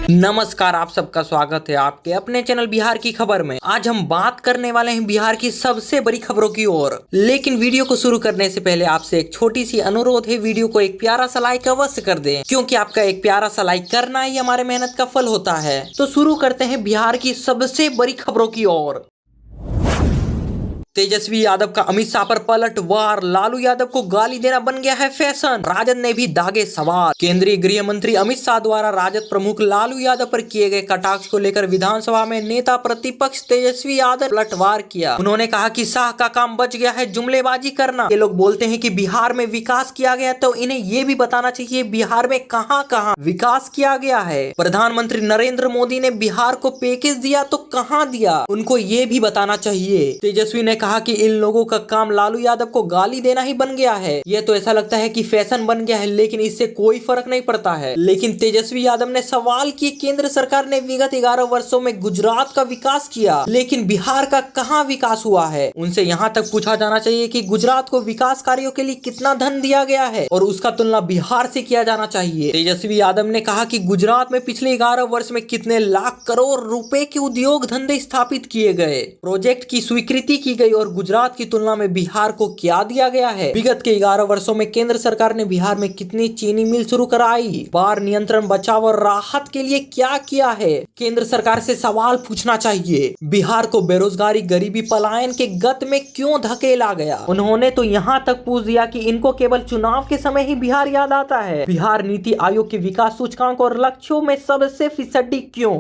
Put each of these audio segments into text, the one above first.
नमस्कार, आप सबका स्वागत है आपके अपने चैनल बिहार की खबर में। आज हम बात करने वाले हैं बिहार की सबसे बड़ी खबरों की ओर। लेकिन वीडियो को शुरू करने से पहले आपसे एक छोटी सी अनुरोध है, वीडियो को एक प्यारा सा लाइक अवश्य कर दें, क्योंकि आपका एक प्यारा सा लाइक करना ही हमारे मेहनत का फल होता है। तो शुरू करते हैं बिहार की सबसे बड़ी खबरों की ओर। तेजस्वी यादव का अमित शाह पर पलटवार, लालू यादव को गाली देना बन गया है फैशन, राजद ने भी दागे सवाल। केंद्रीय गृह मंत्री अमित शाह द्वारा राजद प्रमुख लालू यादव पर किए गए कटाक्ष को लेकर विधानसभा में नेता प्रतिपक्ष तेजस्वी यादव पलटवार किया। उन्होंने कहा कि शाह का काम बच गया है जुमलेबाजी करना। ये लोग बोलते हैं कि बिहार में विकास किया गया, तो इन्हें ये भी बताना चाहिए बिहार में कहां कहां विकास किया गया है। प्रधानमंत्री नरेंद्र मोदी ने बिहार को पैकेज दिया तो कहां दिया, उनको ये भी बताना चाहिए। तेजस्वी ने कहा कि इन लोगों का काम लालू यादव को गाली देना ही बन गया है। ये तो ऐसा लगता है कि फैशन बन गया है, लेकिन इससे कोई फर्क नहीं पड़ता है। लेकिन तेजस्वी यादव ने सवाल किए, केंद्र सरकार ने विगत 11 वर्षों में गुजरात का विकास किया, लेकिन बिहार का कहां विकास हुआ है। उनसे यहां तक पूछा जाना चाहिए कि गुजरात को विकास कार्यों के लिए कितना धन दिया गया है और उसका तुलना बिहार से किया जाना चाहिए। तेजस्वी यादव ने कहा कि गुजरात में पिछले 11 वर्ष में कितने लाख करोड़ रुपए के उद्योग धंधे स्थापित किए गए, प्रोजेक्ट की स्वीकृति की गई, और गुजरात की तुलना में बिहार को क्या दिया गया है। विगत के 11 वर्षों में केंद्र सरकार ने बिहार में कितनी चीनी मिल शुरू कराई, बाढ़ नियंत्रण, बचाव और राहत के लिए क्या किया है। केंद्र सरकार से सवाल पूछना चाहिए। बिहार को बेरोजगारी, गरीबी, पलायन के गत में क्यों धकेला गया। उन्होंने तो यहाँ तक पूछ दिया कि इनको केवल चुनाव के समय ही बिहार याद आता है। बिहार नीति आयोग के विकास सूचकांक और लक्ष्यों में सबसे फिसड्डी क्यों।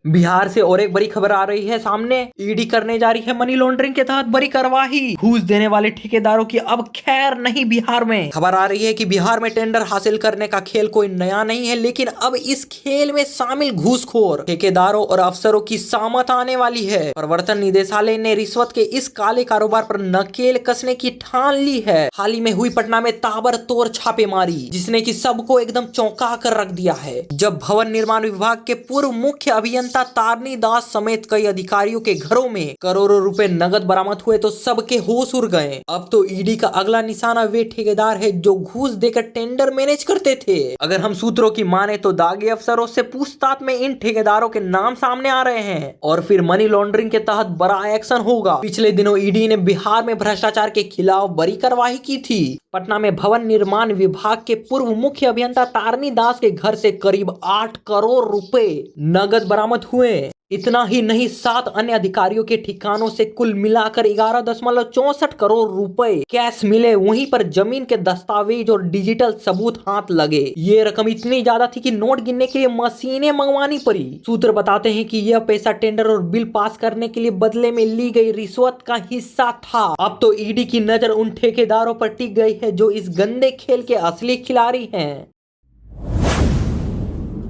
बिहार से और एक बड़ी खबर आ रही है सामने। ईडी करने जा रही है मनी लॉन्ड्रिंग के तहत बड़ी कार्रवाई। घूस देने वाले ठेकेदारों की अब खैर नहीं। बिहार में खबर आ रही है कि बिहार में टेंडर हासिल करने का खेल कोई नया नहीं है, लेकिन अब इस खेल में शामिल घूसखोर ठेकेदारों और अफसरों की सामत आने वाली है। प्रवर्तन निदेशालय ने रिश्वत के इस काले कारोबार पर नकेल कसने की ठान ली है। हाल ही में हुई पटना में ताबड़तोड़ छापेमारी, जिसने की सबको एकदम चौंका कर रख दिया है, जब भवन निर्माण विभाग के पूर्व मुख्य अभियंता तारनी दास समेत कई अधिकारियों के घरों में करोड़ों रुपए नगद बरामद हुए तो सबके होश उड़ गए। अब तो ईडी का अगला निशाना वे ठेकेदार है जो घूस देकर टेंडर मैनेज करते थे। अगर हम सूत्रों की माने तो दागी अफसरों से पूछताछ में इन ठेकेदारों के नाम सामने आ रहे हैं और फिर मनी लॉन्ड्रिंग के तहत बड़ा एक्शन होगा। पिछले दिनों ईडी ने बिहार में भ्रष्टाचार के खिलाफ बड़ी कार्रवाई की थी। पटना में भवन निर्माण विभाग के पूर्व मुख्य अभियंता तारनी दास के घर से करीब 8 करोड़ रुपए नगद बरामद हुए। इतना ही नहीं, 7 अन्य अधिकारियों के ठिकानों से कुल मिलाकर 11.64 करोड़ रुपए कैश मिले। वहीं पर जमीन के दस्तावेज और डिजिटल सबूत हाथ लगे। ये रकम इतनी ज्यादा थी कि नोट गिनने के लिए मशीनें मंगवानी पड़ी। सूत्र बताते हैं कि यह पैसा टेंडर और बिल पास करने के लिए बदले में ली गई रिश्वत का हिस्सा था। अब तो ईडी की नजर उन ठेकेदारों पर टिक गई है जो इस गंदे खेल के असली खिलाड़ी हैं।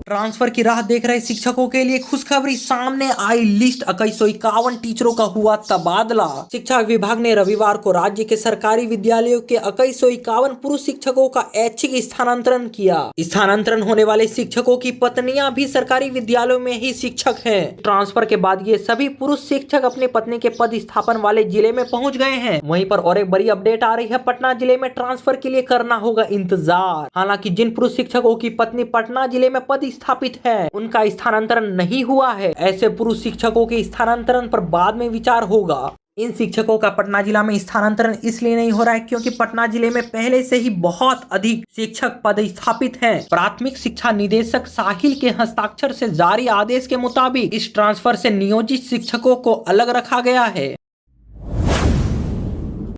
ट्रांसफर की राह देख रहे शिक्षकों के लिए खुशखबरी सामने आई। लिस्ट 2151 टीचरों का हुआ तबादला। शिक्षा विभाग ने रविवार को राज्य के सरकारी विद्यालयों के 2151 पुरुष शिक्षकों का ऐच्छिक स्थानांतरण किया। स्थानांतरण होने वाले शिक्षकों की पत्नियां भी सरकारी विद्यालयों में ही शिक्षक हैं। ट्रांसफर के बाद ये सभी पुरुष शिक्षक अपने पत्नी के पद स्थापन वाले जिले में पहुंच गए हैं। वहीं पर और एक बड़ी अपडेट आ रही है, पटना जिले में ट्रांसफर के लिए करना होगा इंतजार। हालांकि जिन पुरुष शिक्षकों की पत्नी पटना जिले में पद स्थापित है, उनका स्थानांतरण नहीं हुआ है। ऐसे पुरुष शिक्षकों के स्थानांतरण पर बाद में विचार होगा। इन शिक्षकों का पटना जिला में स्थानांतरण इसलिए नहीं हो रहा है क्योंकि पटना जिले में पहले से ही बहुत अधिक शिक्षक पद स्थापित हैं। प्राथमिक शिक्षा निदेशक साहिल के हस्ताक्षर से जारी आदेश के मुताबिक इस ट्रांसफर से नियोजित शिक्षकों को अलग रखा गया है।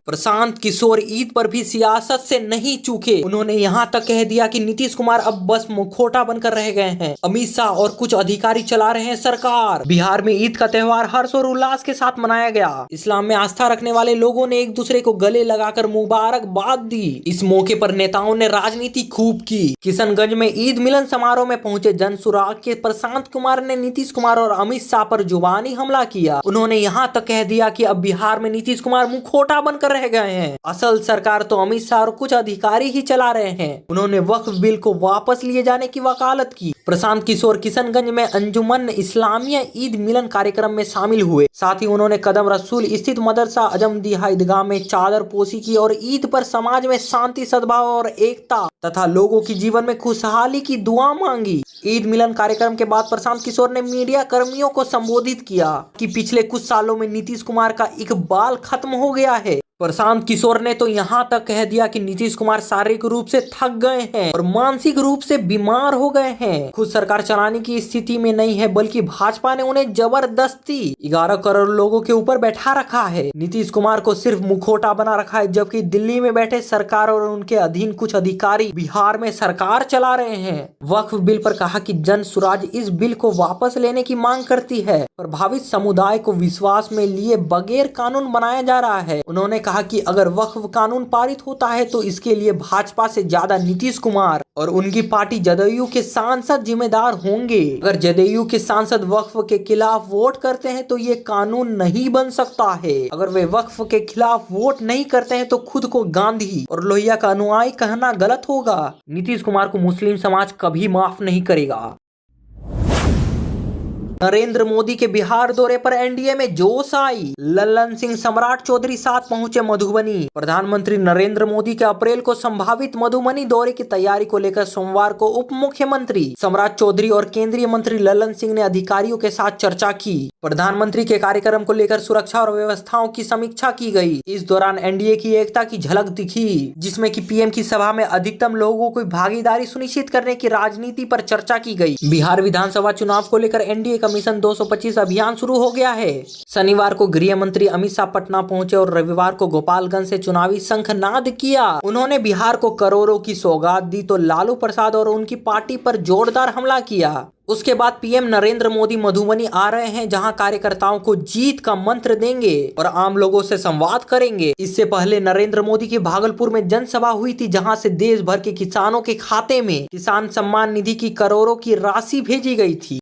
प्रशांत किशोर ईद पर भी सियासत से नहीं चूके। उन्होंने यहां तक कह दिया कि नीतीश कुमार अब बस मुखौटा बनकर रह गए हैं। अमित शाह और कुछ अधिकारी चला रहे हैं सरकार। बिहार में ईद का त्योहार हर्ष और उल्लास के साथ मनाया गया। इस्लाम में आस्था रखने वाले लोगों ने एक दूसरे को गले लगाकर मुबारकबाद दी। इस मौके पर नेताओं ने राजनीति खूब की। किशनगंज में ईद मिलन समारोह में पहुंचे जनसुराग के प्रशांत कुमार ने नीतीश कुमार और अमित शाह पर जुबानी हमला किया। उन्होंने यहाँ तक कह दिया कि अब बिहार में नीतीश कुमार मुखौटा बनकर रह गए हैं। असल सरकार तो अमित शाह और कुछ अधिकारी ही चला रहे हैं। उन्होंने वक्फ बिल को वापस लिए जाने की वकालत की। प्रशांत किशोर किशनगंज में अंजुमन इस्लामिया ईद मिलन कार्यक्रम में शामिल हुए। साथ ही उन्होंने कदम रसूल स्थित मदरसा अजमदीहा ईदगाह में चादर पोशी की और ईद पर समाज में शांति, सद्भाव और एकता तथा लोगों की जीवन में खुशहाली की दुआ मांगी। ईद मिलन कार्यक्रम के बाद प्रशांत किशोर ने मीडिया कर्मियों को संबोधित किया कि पिछले कुछ सालों में नीतीश कुमार का इकबाल खत्म हो गया है। प्रशांत किशोर ने तो यहाँ तक कह दिया कि नीतीश कुमार शारीरिक रूप से थक गए हैं और मानसिक रूप से बीमार हो गए हैं। खुद सरकार चलाने की स्थिति में नहीं है, बल्कि भाजपा ने उन्हें जबरदस्ती 11 करोड़ लोगों के ऊपर बैठा रखा है। नीतीश कुमार को सिर्फ मुखौटा बना रखा है, जबकि दिल्ली में बैठे सरकार और उनके अधीन कुछ अधिकारी बिहार में सरकार चला रहे हैं। वक्फ बिल पर कहा कि जन सुराज इस बिल को वापस लेने की मांग करती है। प्रभावित समुदाय को विश्वास में लिए बगैर कानून बनाया जा रहा है। उन्होंने कहा कि अगर वक्फ कानून पारित होता है तो इसके लिए भाजपा से ज्यादा नीतीश कुमार और उनकी पार्टी जदयू के सांसद जिम्मेदार होंगे। अगर जदयू के सांसद वक्फ के खिलाफ वोट करते हैं तो ये कानून नहीं बन सकता है। अगर वे वक्फ के खिलाफ वोट नहीं करते हैं तो खुद को गांधी और लोहिया का अनुयायी कहना गलत होगा। नीतीश कुमार को मुस्लिम समाज कभी माफ नहीं करेगा। नरेंद्र मोदी के बिहार दौरे पर एनडीए में जोश आई। लल्लन सिंह सम्राट चौधरी साथ पहुंचे मधुबनी। प्रधानमंत्री नरेंद्र मोदी के अप्रैल को संभावित मधुबनी दौरे की तैयारी को लेकर सोमवार को उप मुख्यमंत्री सम्राट चौधरी और केंद्रीय मंत्री लल्लन सिंह ने अधिकारियों के साथ चर्चा की। प्रधानमंत्री के कार्यक्रम को लेकर सुरक्षा और व्यवस्थाओं की समीक्षा की गई। इस दौरान एनडीए की एकता की झलक दिखी, जिसमें कि पीएम की सभा में अधिकतम लोगों की भागीदारी सुनिश्चित करने की राजनीति पर चर्चा की गई। बिहार विधानसभा चुनाव को लेकर एनडीए मिशन 225 अभियान शुरू हो गया है। शनिवार को गृह मंत्री अमित शाह पटना पहुंचे और रविवार को गोपालगंज से चुनावी शंखनाद किया। उन्होंने बिहार को करोड़ों की सौगात दी तो लालू प्रसाद और उनकी पार्टी पर जोरदार हमला किया। उसके बाद पीएम नरेंद्र मोदी मधुबनी आ रहे हैं, जहां कार्यकर्ताओं को जीत का मंत्र देंगे और आम लोगों से संवाद करेंगे। इससे पहले नरेंद्र मोदी की भागलपुर में जनसभा हुई थी, जहां से देश भर के किसानों के खाते में किसान सम्मान निधि की करोड़ों की राशि भेजी गई थी।